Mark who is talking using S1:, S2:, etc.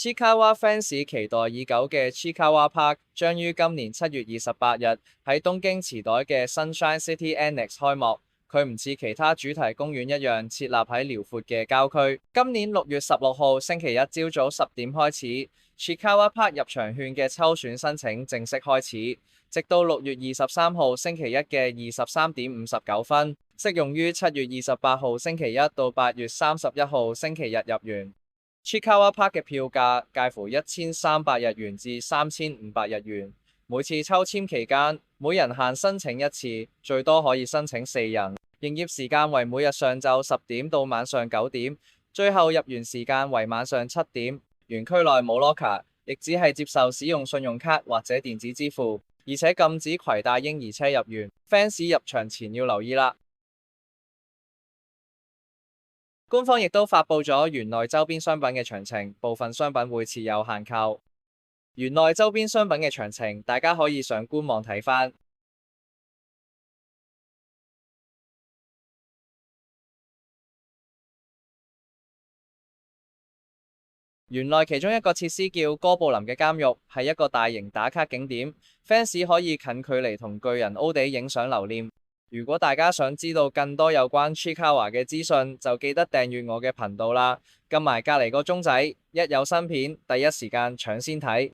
S1: Chiikawa fans 期待已久嘅 Chiikawa Park 將於今年7月28日喺東京池袋嘅 Sunshine City Annex 開幕。佢唔似其他主題公園一樣設立喺遼闊嘅郊區。今年6月16號星期一朝早10點開始 ，Chiikawa Park 入場券嘅抽選申請正式開始，直到6月23號星期一嘅23點59分，適用於7月28號星期一到8月31號星期日入園。Chiikawa Park 嘅票價介乎1300日元至3500日元。每次抽籤期間，每人限申請一次，最多可以申請4人。營業時間為每日上晝10點到晚上9點，最後入園時間為晚上7點。園區內冇 locker，亦只係接受使用信用卡或者電子支付，而且禁止攜帶嬰兒車入園。fans 入場前要留意啦。官方亦都發布咗園內周邊商品嘅詳情，部分商品會設有限購。園內周邊商品嘅詳情，大家可以上官網睇返。園內其中一個設施叫哥布林嘅監獄，係一個大型打卡景點 ，fans 可以近距離同巨人歐地影相留念。如果大家想知道更多有關 Chiikawa 嘅資訊，就記得訂閱我嘅頻道啦，撳埋隔離個鐘仔，一有新片第一時間搶先睇。